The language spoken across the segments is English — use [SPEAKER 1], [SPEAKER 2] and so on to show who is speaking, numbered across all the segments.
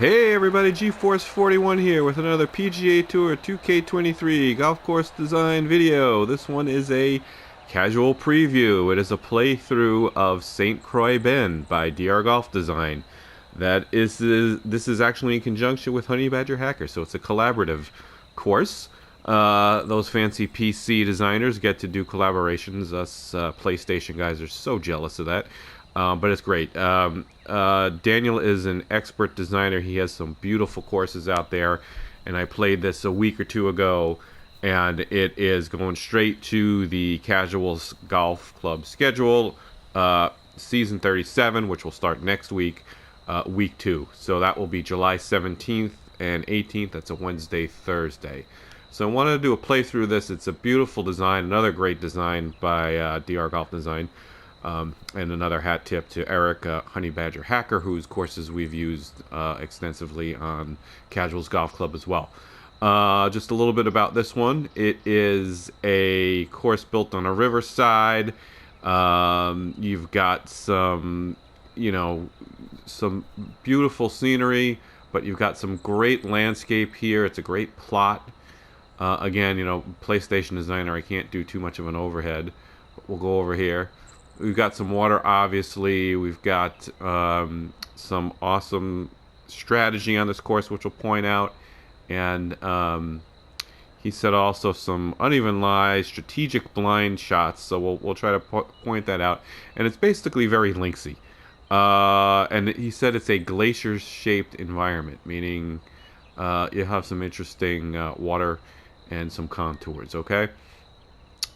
[SPEAKER 1] Hey everybody, GeForce 41 here with another PGA Tour 2K23 golf course design video. This one is a casual preview. It is a playthrough of St. Croix Bend by DR Golf Design. This is actually in conjunction with HoneyBadger Hacker, so it's a collaborative course. Those fancy PC designers get to do collaborations. Us PlayStation guys are so jealous of that. But it's great. Daniel is an expert designer. He has some beautiful courses out there, and I played this a week or two ago, and it is going straight to the Casuals Golf Club schedule, season 37, which will start next week, week 2. So that will be July 17th and 18th. That's a Wednesday, Thursday. So I wanted to do a playthrough of this. It's a beautiful design, another great design by DR Golf Design. And another hat tip to Eric, HoneyBadger Hacker, whose courses we've used extensively on Casuals Golf Club as well. Just a little bit about this one. It is a course built on a riverside. You've got some beautiful scenery, but you've got some great landscape here. It's a great plot. Again, PlayStation designer, I can't do too much of an overhead, but we'll go over here. We've got some water, obviously. We've got some awesome strategy on this course, which we'll point out. And he said also some uneven lies, strategic blind shots. So we'll try to point that out. And it's basically very linksy. And he said it's a glacier-shaped environment, meaning you have some interesting water and some contours, okay?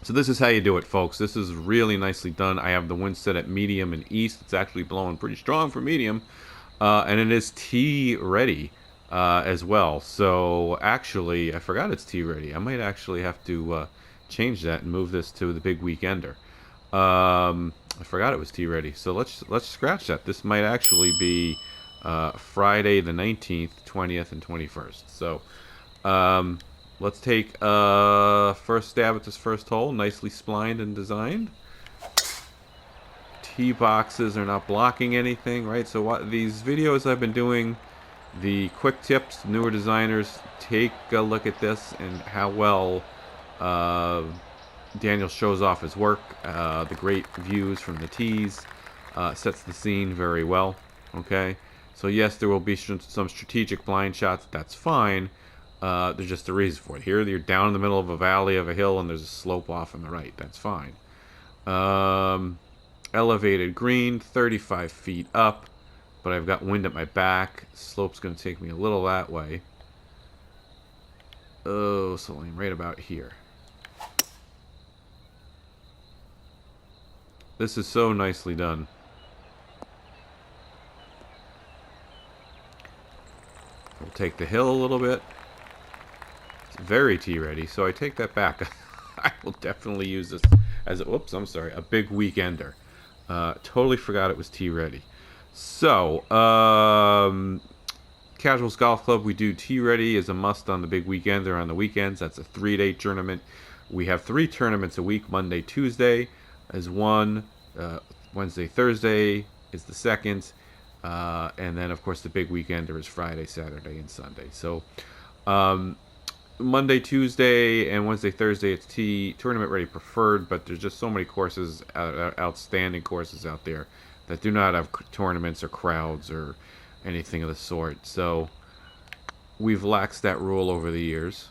[SPEAKER 1] So this is how you do it, folks. This is really nicely done. I have the wind set at medium and east. It's actually blowing pretty strong for medium. And it is tee ready as well. So actually, I forgot it's tee ready. I might actually have to change that and move this to the big weekender. I forgot it was tee ready. So let's scratch that. This might actually be Friday the 19th, 20th, and 21st. So let's take first stab at this first hole. Nicely splined and designed. Tee boxes are not blocking anything, right? So what these videos I've been doing, the quick tips, newer designers, take a look at this and how well Daniel shows off his work. The great views from the tees sets the scene very well. Okay, so yes, there will be some strategic blind shots. That's fine. There's just a reason for it. Here, you're down in the middle of a valley of a hill, and there's a slope off on the right. That's fine. Elevated green, 35 feet up, but I've got wind at my back. Slope's going to take me a little that way. Oh, so I'm right about here. This is so nicely done. We'll take the hill a little bit. Very tee ready, so I take that back. I will definitely use this as a big weekender. Totally forgot it was tee ready. So Casuals Golf Club, we do tee ready as a must on the big weekender on the weekends. That's a 3-day tournament. We have 3 tournaments a week. Monday, Tuesday is one, Wednesday, Thursday is the second, and then of course the big weekender is Friday, Saturday, and Sunday. So Monday, Tuesday, and Wednesday, Thursday, it's tournament ready preferred, but there's just so many courses, outstanding courses out there that do not have tournaments or crowds or anything of the sort. So we've laxed that rule over the years.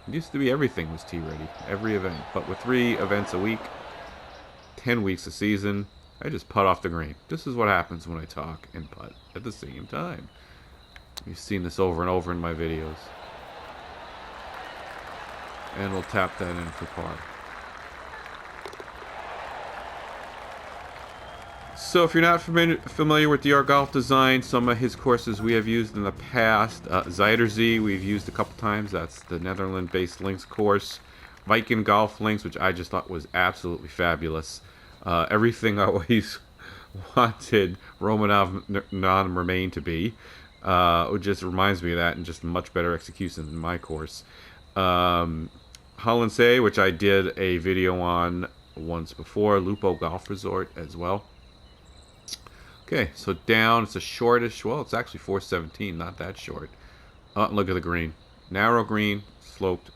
[SPEAKER 1] It used to be everything was tee ready, every event, but with 3 events a week, 10 weeks a season, I just putt off the green. This is what happens when I talk and putt at the same time. You've seen this over and over in my videos. And we'll tap that in for par. So if you're not familiar with DR Golf Design, some of his courses we have used in the past. Zuiderzee we've used a couple times. That's the Netherlands-based links course. Viking Golf Links, which I just thought was absolutely fabulous. Everything I always wanted Romanov non-Remain to be. It just reminds me of that, and just much better execution than my course. Hollandsay, which I did a video on once before. Lupo Golf Resort as well. Okay, so down, it's a shortish, well, it's actually 417, not that short. Oh, look at the green. Narrow green, sloped,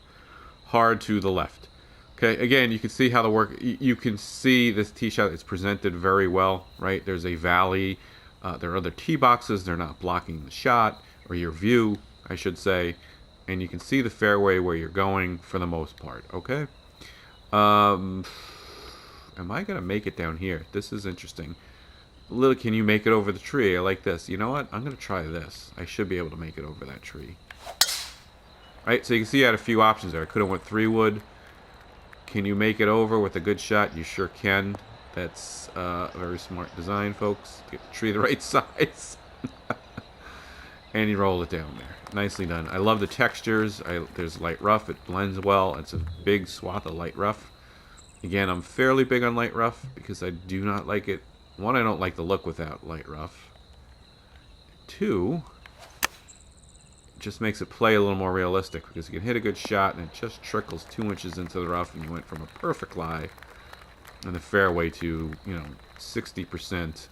[SPEAKER 1] hard to the left. Okay, again, you can see how the work, you can see this tee shot is presented very well, right? There's a valley, there are other tee boxes, they're not blocking the shot, or your view, I should say, and you can see the fairway where you're going for the most part, okay? Am I going to make it down here? This is interesting. Little, can you make it over the tree? I like this. You know what? I'm going to try this. I should be able to make it over that tree. Right, so you can see I had a few options there. I could have went 3-wood. Can you make it over with a good shot? You sure can. That's a very smart design, folks. Get the tree the right size. And you roll it down there. Nicely done. I love the textures. There's light rough. It blends well. It's a big swath of light rough. Again, I'm fairly big on light rough because I do not like it. One, I don't like the look without light rough. Two, it just makes it play a little more realistic because you can hit a good shot and it just trickles 2 inches into the rough and you went from a perfect lie in the fairway to, 60%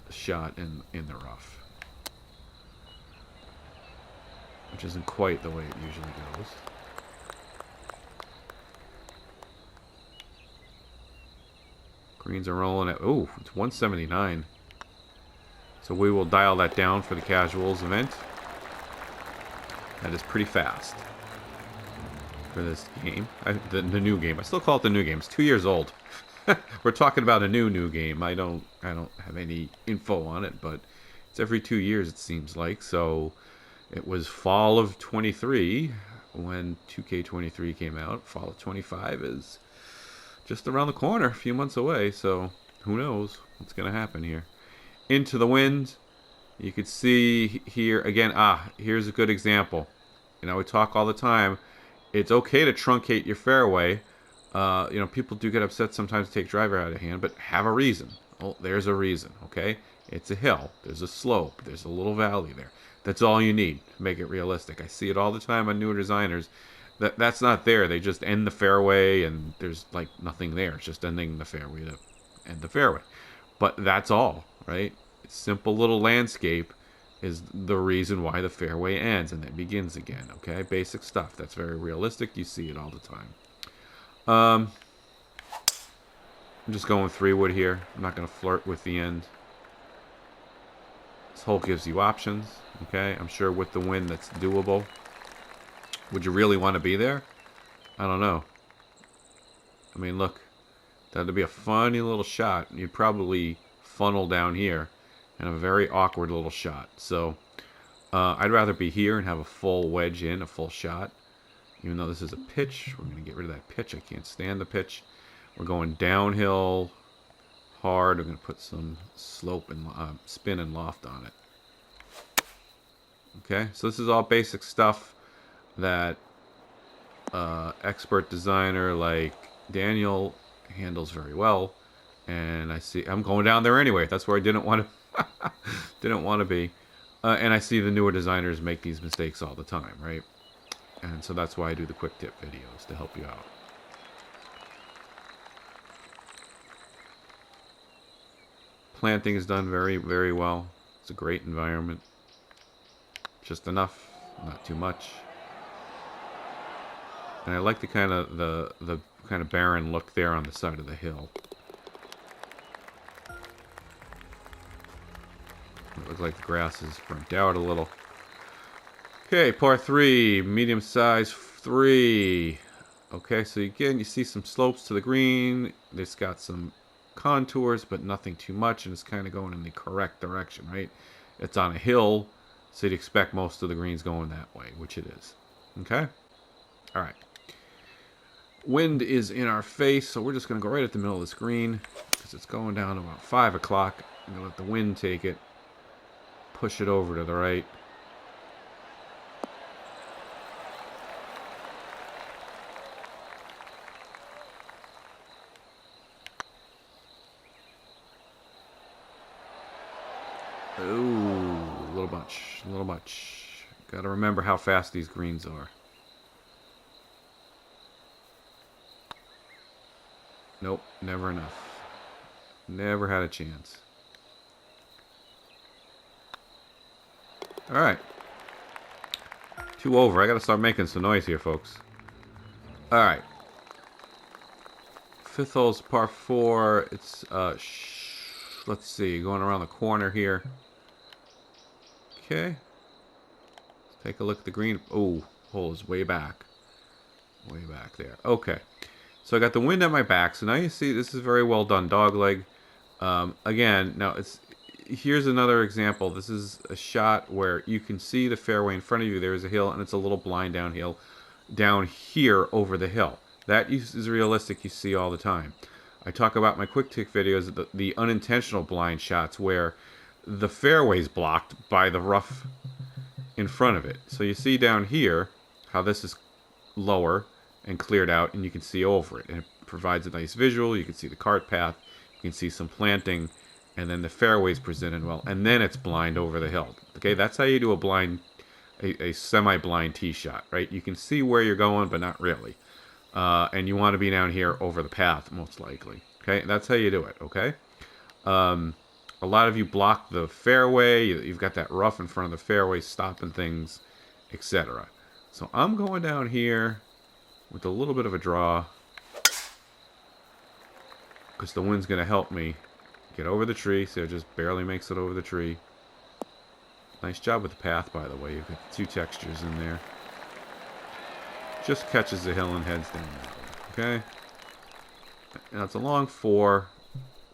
[SPEAKER 1] shot in the rough. Which isn't quite the way it usually goes. Greens are rolling at, oh, it's 179. So we will dial that down for the casuals event. That is pretty fast for this game. The new game. I still call it the new game. It's 2 years old. We're talking about a new game. I don't have any info on it, but it's every 2 years it seems like. So it was fall of 23 when 2K23 came out. Fall of 25 is just around the corner, a few months away. So who knows what's going to happen here. Into the wind. You could see here again. Here's a good example. We talk all the time. It's okay to truncate your fairway. People do get upset sometimes to take driver out of hand, but have a reason. Oh, there's a reason. Okay, it's a hill. There's a slope. There's a little valley there. That's all you need to make it realistic. I see it all the time on newer designers. That's not there. They just end the fairway, and there's like nothing there. It's just ending the fairway to end the fairway. But that's all, right? Simple little landscape is the reason why the fairway ends and then begins again. Okay, basic stuff. That's very realistic. You see it all the time. I'm just going 3-wood here. I'm not going to flirt with the end. This hole gives you options. Okay, I'm sure with the wind that's doable. Would you really want to be there? I don't know. I mean, look, that'd be a funny little shot. You'd probably funnel down here and a very awkward little shot. So I'd rather be here and have a full wedge in, a full shot. Even though this is a pitch, we're going to get rid of that pitch. I can't stand the pitch. We're going downhill hard. We're going to put some slope and spin and loft on it. Okay, so this is all basic stuff that expert designer like Daniel handles very well. And I see I'm going down there anyway. That's where I didn't want to be. And I see the newer designers make these mistakes all the time, right? And so that's why I do the quick tip videos to help you out. Planting is done very, very well. It's a great environment. Just enough, not too much. And I like the kind of barren look there on the side of the hill. It looks like the grass is burnt out a little. Okay, par 3, medium size 3. Okay, so again, you see some slopes to the green. It's got some contours, but nothing too much, and it's kind of going in the correct direction, right? It's on a hill, so you'd expect most of the greens going that way, which it is. Okay? All right. Wind is in our face, so we're just going to go right at the middle of this green because it's going down about 5 o'clock. I'm going to let the wind take it, push it over to the right. Ooh, a little much. Got to remember how fast these greens are. Nope, never enough. Never had a chance. All right. 2 over. I got to start making some noise here, folks. All right. 5th hole's par 4. It's, let's see, going around the corner here. Okay. Let's take a look at the green. Oh, hole is way back. Way back there. Okay. So I got the wind at my back. So now you see this is very well done dogleg. Again, now here's another example. This is a shot where you can see the fairway in front of you. There's a hill, and it's a little blind downhill down here over the hill. That is realistic. You see all the time. I talk about my quick tick videos, the unintentional blind shots where the fairway's blocked by the rough in front of it. So you see down here how this is lower and cleared out, and you can see over it. And it provides a nice visual. You can see the cart path. You can see some planting, and then the fairway's presented well, and then it's blind over the hill. Okay, that's how you do a semi-blind tee shot, right? You can see where you're going, but not really. And you want to be down here over the path, most likely. Okay, that's how you do it, okay? A lot of you block the fairway. You've got that rough in front of the fairway, stopping things, etc. So I'm going down here with a little bit of a draw, because the wind's going to help me get over the tree. So it just barely makes it over the tree. Nice job with the path, by the way. You've got 2 textures in there. Just catches the hill and heads down that way. Okay? Now it's a long 4,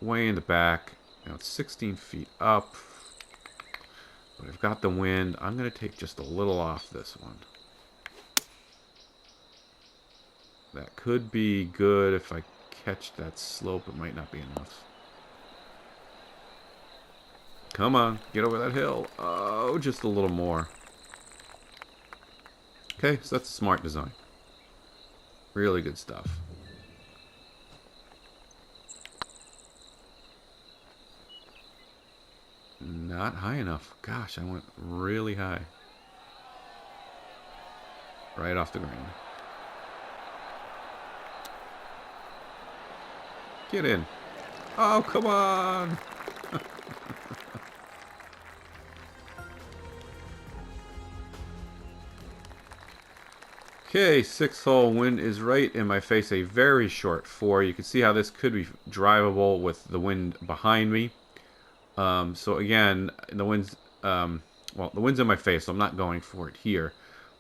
[SPEAKER 1] way in the back. Now it's 16 feet up. But I've got the wind. I'm going to take just a little off this one. That could be good if I catch that slope. It might not be enough. Come on, get over that hill. Oh, just a little more. Okay, so that's a smart design. Really good stuff. Not high enough. Gosh, I went really high. Right off the green. Get in. Oh, come on. Okay, 6th hole, wind is right in my face, a very short 4. You can see how this could be drivable with the wind behind me. So again, the wind's the wind's in my face, so I'm not going for it here.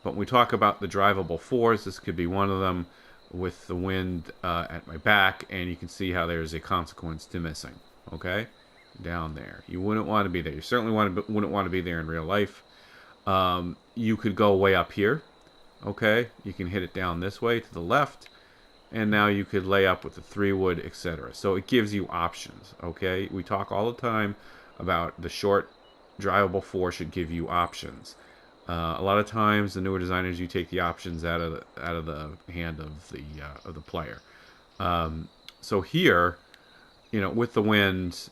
[SPEAKER 1] But when we talk about the drivable 4s, this could be one of them with the wind at my back, and you can see how there's a consequence to missing. Okay, down there, you wouldn't want to be there. You certainly wouldn't want to be there in real life. You could go way up here. Okay, you can hit it down this way to the left, and now you could lay up with the 3-wood, etc. So it gives you options. Okay, we talk all the time about the short drivable 4 should give you options. A lot of times, the newer designers, you take the options out of the hand of the player. So here, with the wind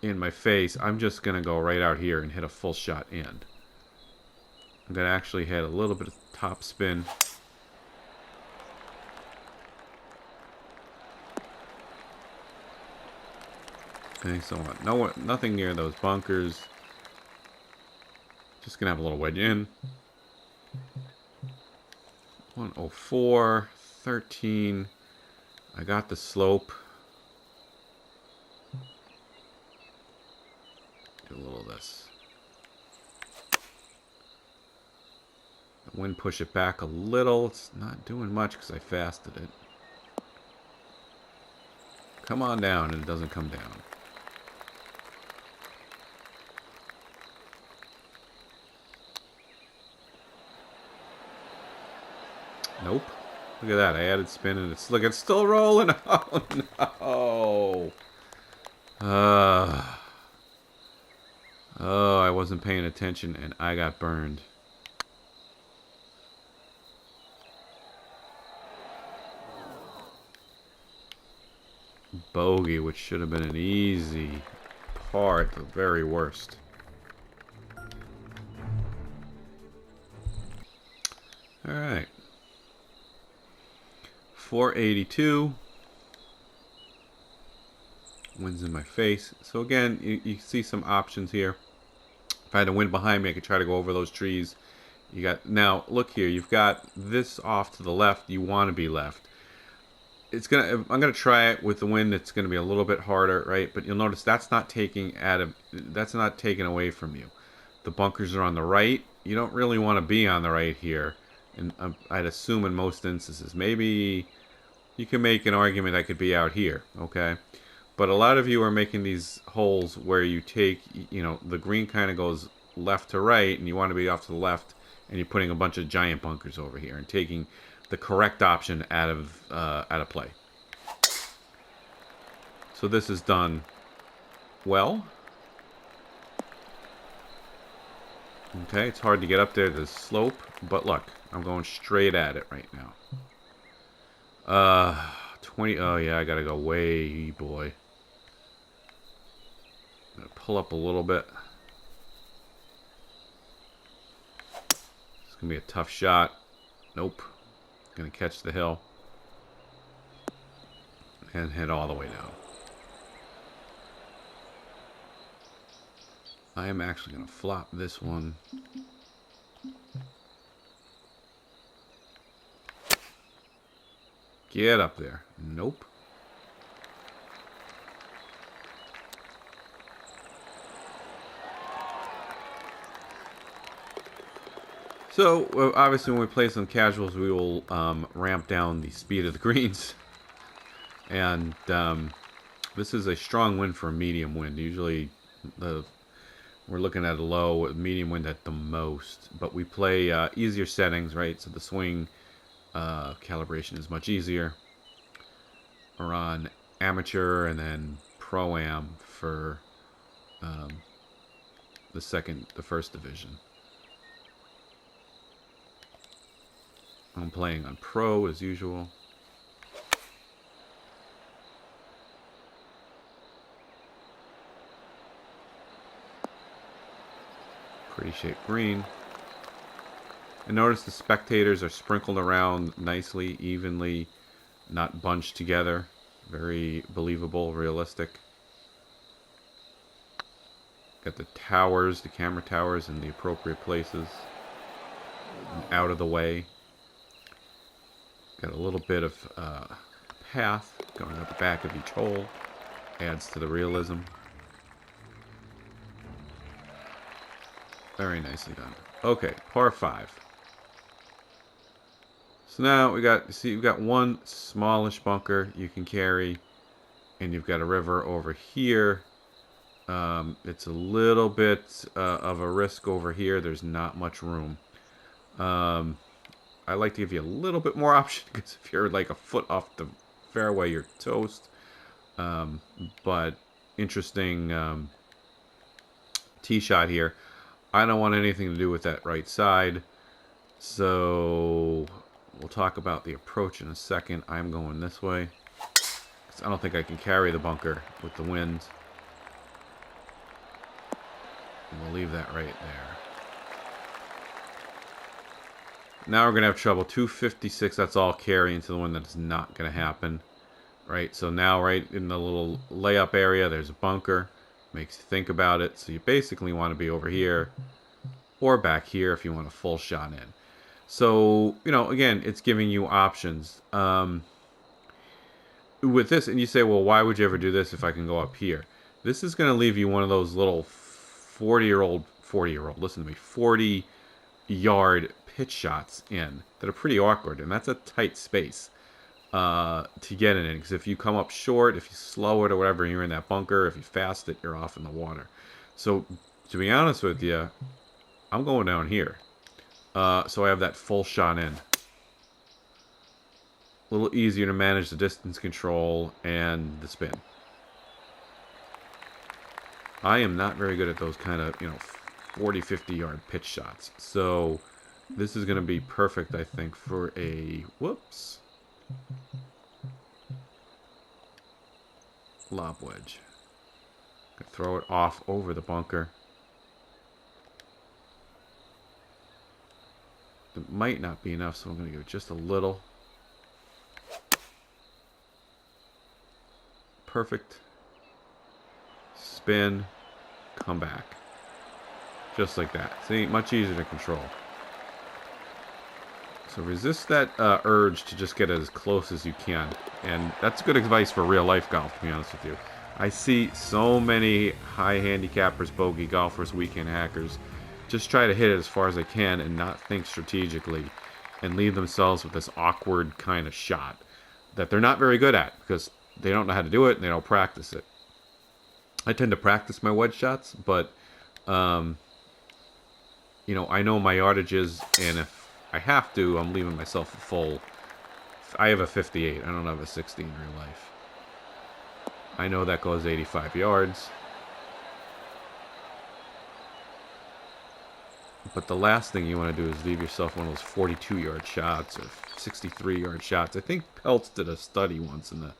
[SPEAKER 1] in my face, I'm just gonna go right out here and hit a full shot in. I'm gonna actually hit a little bit of top spin. Okay, so nothing near those bunkers. Just gonna have a little wedge in. 104, 13. I got the slope. Do a little of this. The wind push it back a little. It's not doing much because I fasted it. Come on down, and it doesn't come down. Nope. Look at that. I added spin and it's still rolling. Oh no. Oh, I wasn't paying attention and I got burned. Bogey, which should have been an easy par at the very worst. All right. 482. Wind's in my face. So again, you see some options here. If I had a wind behind me, I could try to go over those trees. You got, now look here, you've got this off to the left. You want to be left. I'm gonna try it with the wind. It's gonna be a little bit harder, right? But you'll notice that's not taking away from you. The bunkers are on the right. You don't really want to be on the right here, and I'd assume in most instances. Maybe you can make an argument I could be out here, okay? But a lot of you are making these holes where you take, the green kind of goes left to right, and you want to be off to the left, and you're putting a bunch of giant bunkers over here and taking the correct option out of play. So this is done well. Okay, it's hard to get up there to the slope, but look, I'm going straight at it right now. 20. Oh yeah, I gotta go way, boy. I'm gonna pull up a little bit. It's gonna be a tough shot. Nope. Gonna catch the hill and head all the way down. I am actually gonna flop this one. Get up there. Nope. So, obviously when we play some casuals, we will ramp down the speed of the greens. And this is a strong wind for a medium wind. Usually we're looking at a low, medium wind at the most. But we play easier settings, right? So the swing calibration is much easier. We're on amateur and then pro-am for the first division. I'm playing on pro as usual. Pretty shaped green. And notice the spectators are sprinkled around nicely, evenly, not bunched together. Very believable, realistic. Got the towers, the camera towers in the appropriate places. Out of the way. Got a little bit of path going up the back of each hole. Adds to the realism. Very nicely done. Okay, par 5. So now you've got one smallish bunker you can carry, and you've got a river over here. It's a little bit of a risk over here. There's not much room. I like to give you a little bit more option because if you're like a foot off the fairway, you're toast. But interesting tee shot here. I don't want anything to do with that right side. So we'll talk about the approach in a second. I'm going this way. I don't think I can carry the bunker with the wind. And we'll leave that right there. Now we're going to have trouble. 256, that's all carry into the one that's not going to happen. Right, so now right in the little layup area, there's a bunker. Makes you think about it. So you basically want to be over here or back here if you want a full shot in. So, again, it's giving you options. With this, and you say, well, why would you ever do this if I can go up here? This is going to leave you one of those little 40-yard, listen to me, 40-yard pitch shots in that are pretty awkward, and that's a tight space to get it in. Because if you come up short, if you slow it or whatever, you're in that bunker. If you fast it, you're off in the water. So, to be honest with you, I'm going down here. So I have that full shot in. A little easier to manage the distance control and the spin. I am not very good at those kind of, 40, 50-yard pitch shots. So this is going to be perfect, I think, for a, whoops, lob wedge. Throw it off over the bunker. It might not be enough, so I'm going to give it just a little. Perfect. Spin. Come back. Just like that. See, much easier to control. So resist that urge to just get as close as you can. And that's good advice for real life golf, to be honest with you. I see so many high handicappers, bogey golfers, weekend hackers just try to hit it as far as they can and not think strategically and leave themselves with this awkward kind of shot that they're not very good at because they don't know how to do it and they don't practice it. I tend to practice my wedge shots, but you know, I know my yardages, and if I have to, I'm leaving myself a full. I have a 58. I don't have a 60 in real life. I know that goes 85 yards. But the last thing you want to do is leave yourself one of those 42-yard shots or 63-yard shots. I think Peltz did a study once in the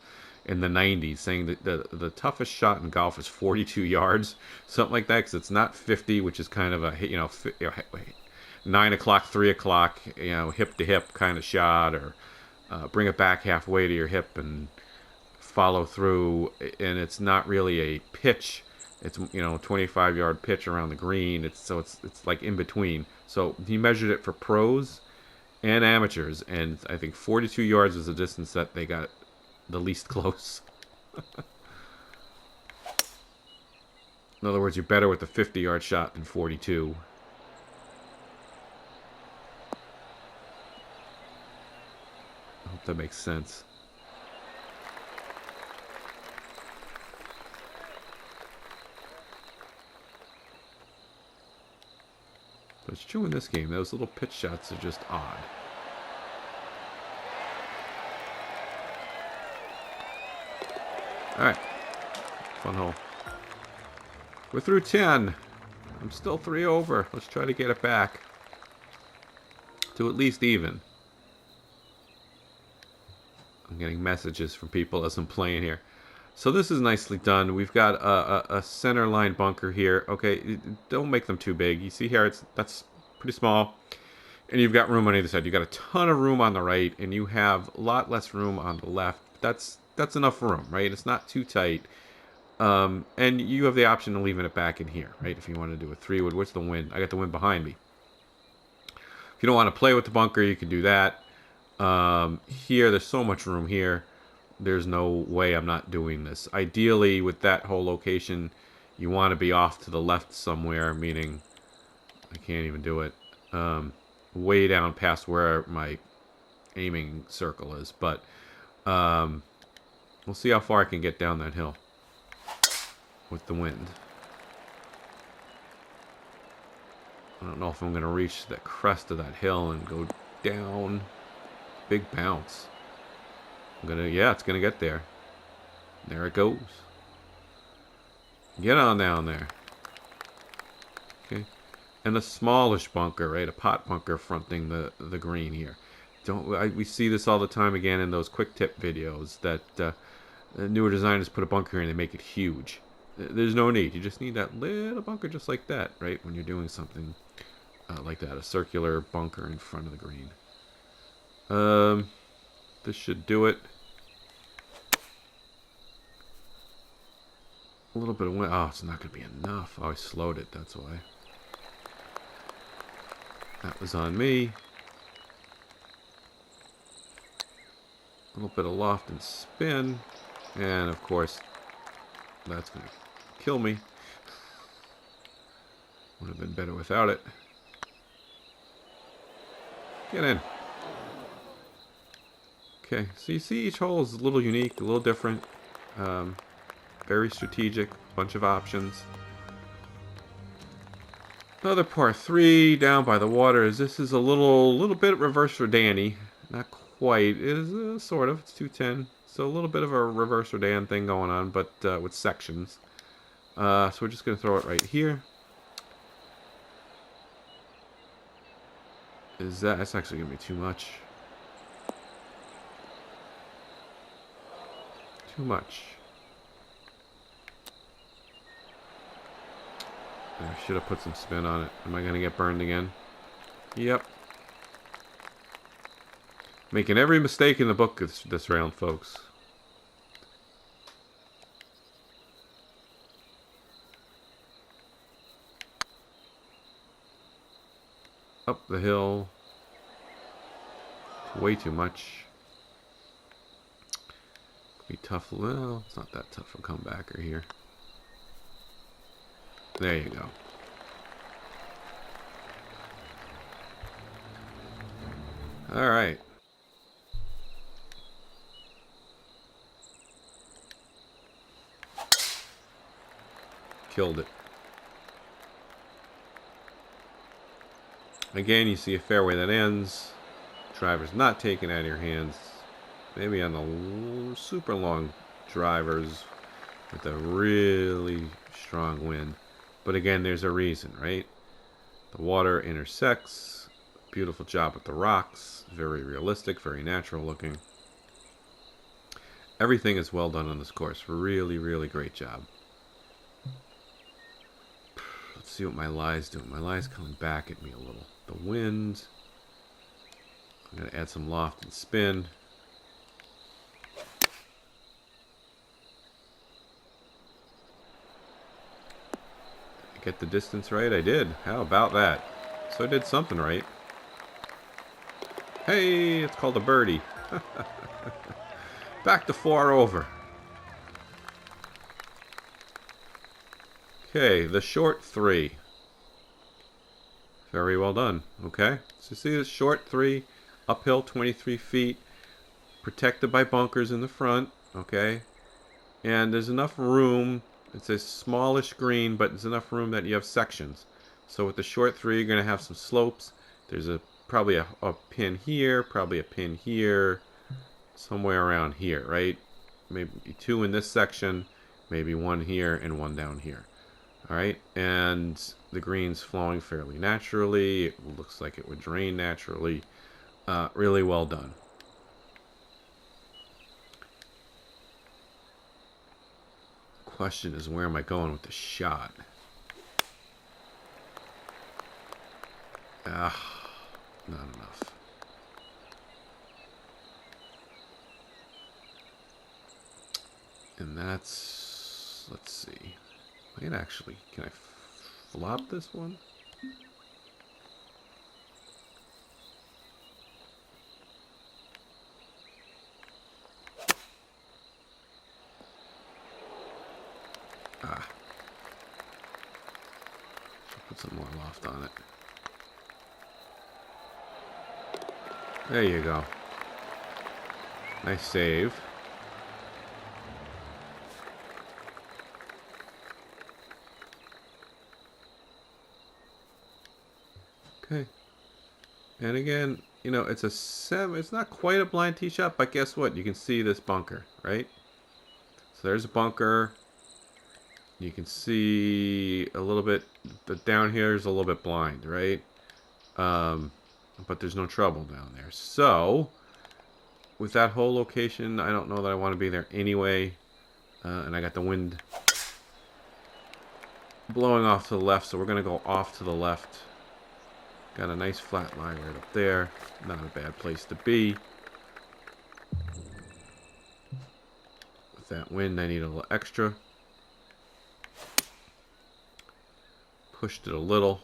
[SPEAKER 1] 90s saying that the toughest shot in golf is 42 yards, something like that, because it's not 50, which is kind of a 9 o'clock, 3 o'clock, hip to hip kind of shot, or bring it back halfway to your hip and follow through, and it's not really a pitch. It's 25-yard pitch around the green. It's like in between. So he measured it for pros and amateurs, and I think 42 yards is the distance that they got the least close. In other words, you're better with the 50-yard shot than 42. I hope that makes sense. But it's true in this game. Those little pitch shots are just odd. Alright. Fun hole. We're through 10. I'm still 3 over. Let's try to get it back to at least even. I'm getting messages from people as I'm playing here. So this is nicely done. We've got a center line bunker here. Okay, don't make them too big. You see here, that's pretty small. And you've got room on either side. You've got a ton of room on the right, and you have a lot less room on the left. That's enough room, right? It's not too tight. And you have the option of leaving it back in here, right? If you want to do a 3-wood. What's the wind? I got the wind behind me. If you don't want to play with the bunker, you can do that. Here, there's so much room here. There's no way I'm not doing this. Ideally, with that whole location, you want to be off to the left somewhere, meaning I can't even do it. Way down past where my aiming circle is. But we'll see how far I can get down that hill with the wind. I don't know if I'm going to reach the crest of that hill and go down. Big bounce. Yeah, it's gonna get there. There it goes. Get on down there. Okay. And a smallish bunker, right? A pot bunker fronting the green here. We see this all the time again in those quick tip videos that newer designers put a bunker in and they make it huge. There's no need. You just need that little bunker just like that, right? When you're doing something like that. A circular bunker in front of the green. This should do it. A little bit of wind. Oh, it's not going to be enough. Oh, I slowed it. That's why. That was on me. A little bit of loft and spin. And, of course, that's going to kill me. Would have been better without it. Get in. Okay, so you see each hole is a little unique, a little different. Very strategic, bunch of options. Another par 3 down by the water. This is a little bit reverse for Danny. Not quite. It is sort of. It's 210. So a little bit of a reverse Rodan thing going on, but with sections. So we're just going to throw it right here. That's actually going to be too much. Too much. I should have put some spin on it. Am I going to get burned again? Yep. Making every mistake in the book this round, folks. the hill. Way too much. Be tough. Well, it's not that tough a comebacker here. There you go. All right. Killed it. Again, you see a fairway that ends. Driver's not taken out of your hands. Maybe on the super long drivers with a really strong wind. But again, there's a reason, right? The water intersects. Beautiful job with the rocks. Very realistic, very natural looking. Everything is well done on this course. Really, really great job. Let's see what my lie's doing. My lie's coming back at me a little. The wind. I'm going to add some loft and spin. Did I get the distance right? I did. How about that? So I did something right. Hey, it's called a birdie. Back to 4 over. Okay, the short 3. Very well done. Okay, so see the short 3, uphill 23 feet, protected by bunkers in the front. Okay, and there's enough room. It's a smallish green, but there's enough room that you have sections. So with the short 3, you're going to have some slopes. There's probably a pin here, probably a pin here, somewhere around here, right? Maybe 2 in this section, maybe 1 here and 1 down here. All right, and the green's flowing fairly naturally. It looks like it would drain naturally. Really well done. Question is, where am I going with the shot? Not enough. And that's, let's see. Wait, actually, can I flop this one? Should put some more loft on it. There you go. Nice save. Okay. And again, you know, it's a 7. It's not quite a blind tee shot, but guess what? You can see this bunker, right? So there's a bunker. You can see a little bit. The down here is a little bit blind, right? But there's no trouble down there. So with that whole location, I don't know that I want to be there anyway. And I got the wind blowing off to the left, so we're going to go off to the left. Got a nice flat line right up there. Not a bad place to be. With that wind, I need a little extra. Pushed it a little.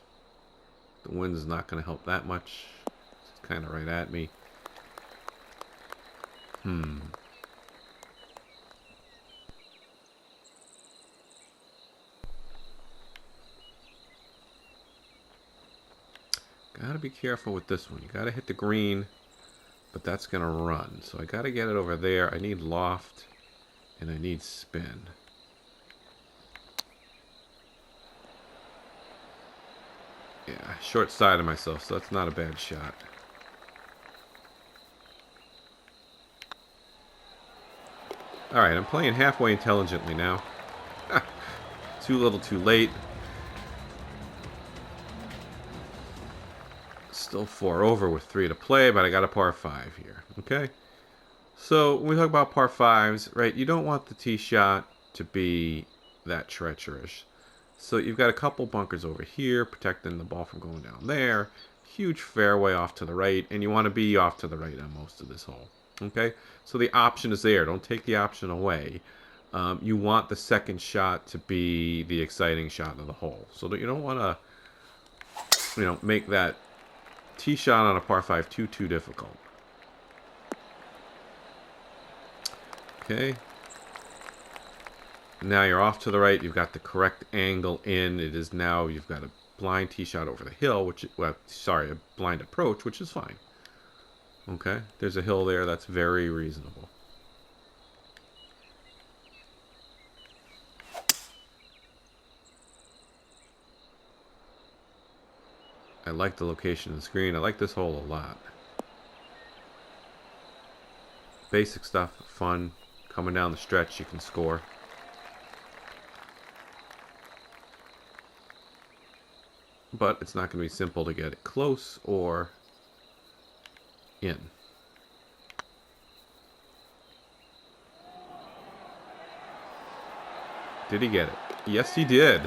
[SPEAKER 1] The wind is not going to help that much. It's kind of right at me. Gotta be careful with this one. You gotta hit the green, but that's gonna run. So I gotta get it over there. I need loft, and I need spin. Yeah, short side of myself, so that's not a bad shot. Alright, I'm playing halfway intelligently now. Too little, too late. Still 4 over with 3 to play, but I got a par 5 here. Okay? So, when we talk about par 5s, right, you don't want the tee shot to be that treacherous. So, you've got a couple bunkers over here, protecting the ball from going down there. Huge fairway off to the right, and you want to be off to the right on most of this hole. Okay? So, the option is there. Don't take the option away. You want the second shot to be the exciting shot of the hole. So, that you don't want to, you know, make that tee shot on a par 5 too difficult. Okay. Now you're off to the right. You've got the correct angle in. It is now, you've got a blind tee shot over the hill, which, well, sorry, a blind approach, which is fine. Okay, there's a hill there. That's very reasonable. I like the location of the screen. I like this hole a lot. Basic stuff, fun. Coming down the stretch, you can score. But it's not going to be simple to get it close or in. Did he get it? Yes, he did.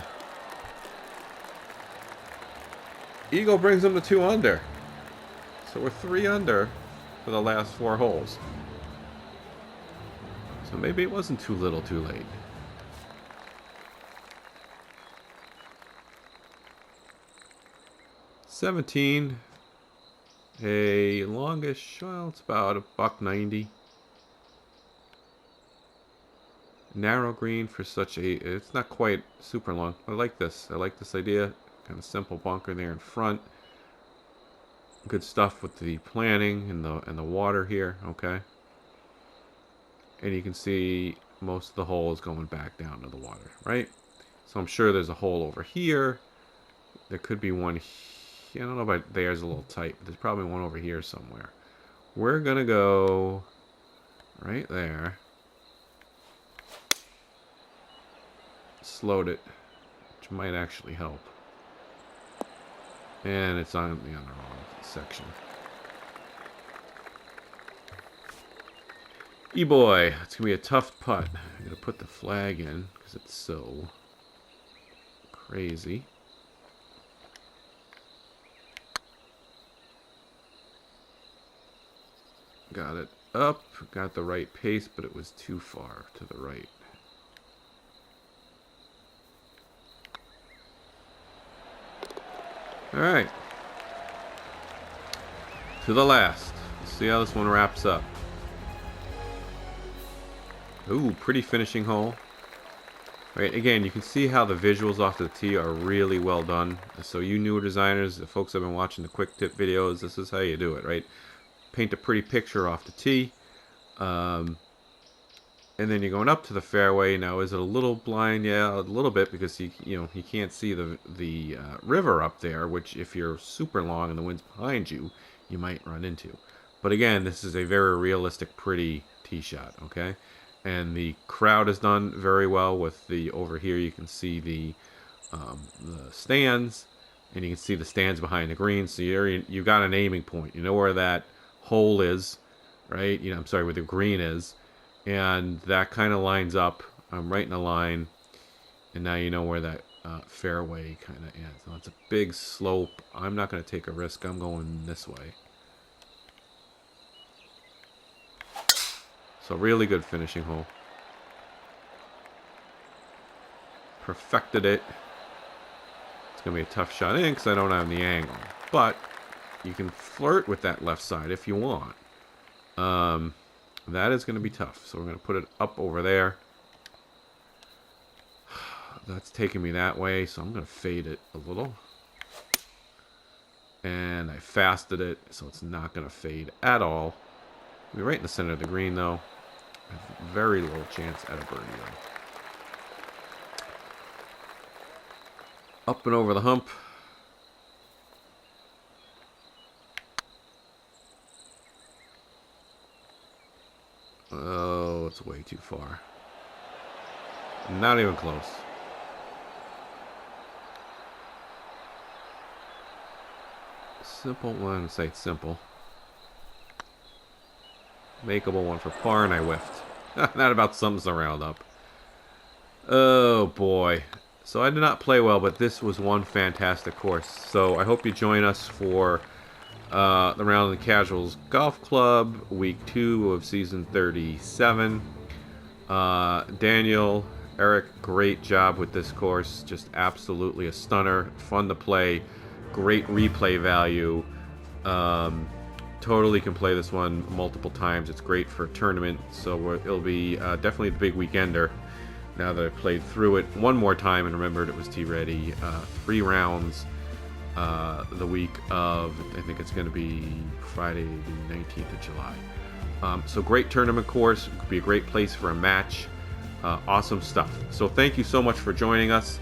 [SPEAKER 1] Eagle brings him to 2 under. So we're 3 under for the last 4 holes. So maybe it wasn't too little too late. $17. A longish, well, it's about $1.90. Narrow green for such a, it's not quite super long. I like this. I like this idea. Kind of simple bunker there in front. Good stuff with the planning and the water here. Okay. And you can see most of the hole is going back down to the water, right? So I'm sure there's a hole over here. There could be one here. I don't know about there's a little tight, but there's probably one over here somewhere. We're gonna go right there. Slowed it, which might actually help. And it's on the wrong section. E-boy, it's gonna be a tough putt. I'm gonna put the flag in because it's so crazy. Got it up, got the right pace, but it was too far to the right. Alright. To the last. Let's see how this one wraps up. Ooh, pretty finishing hole. Right, again, you can see how the visuals off the tee are really well done. So you newer designers, the folks that have been watching the quick tip videos, this is how you do it, right? Paint a pretty picture off the tee. And then you're going up to the fairway. Now, is it a little blind? Yeah, a little bit, because you can't see the river up there, which if you're super long and the wind's behind you, you might run into. But again, this is a very realistic, pretty tee shot, okay? And the crowd is done very well with the, over here you can see the stands, and you can see the stands behind the green. So you've got an aiming point. You know where that hole is, right? I'm sorry, where the green is. And that kind of lines up. I'm right in a line. And now you know where that fairway kind of ends. Now it's a big slope. I'm not going to take a risk. I'm going this way. So really good finishing hole. Perfected it. It's going to be a tough shot in because I don't have the angle. But you can flirt with that left side if you want. That is going to be tough. So we're going to put it up over there. That's taking me that way, so I'm going to fade it a little. And I fasted it, so it's not going to fade at all. We're right in the center of the green, though. Very little chance at a birdie, though. Up and over the hump. Oh, it's way too far. Not even close. Simple one, say it's simple. Makeable one for par, and I whiffed. That about sums the round up. Oh boy. So I did not play well, but this was one fantastic course. So I hope you join us for the Round of the Casuals Golf Club, week 2 of season 37. Daniel, Eric, great job with this course. Just absolutely a stunner. Fun to play. Great replay value. Totally can play this one multiple times. It's great for a tournament, so it'll be definitely the big weekender. Now that I've played through it one more time and remembered it was T-Ready, 3 rounds the week of, I think it's going to be Friday the 19th of July. So great tournament course. It could be a great place for a match. Awesome stuff. So thank you so much for joining us.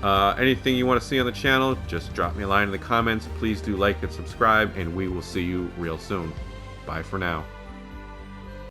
[SPEAKER 1] Anything you want to see on the channel, just drop me a line in the comments. Please do like and subscribe, and we will see you real soon. Bye for now.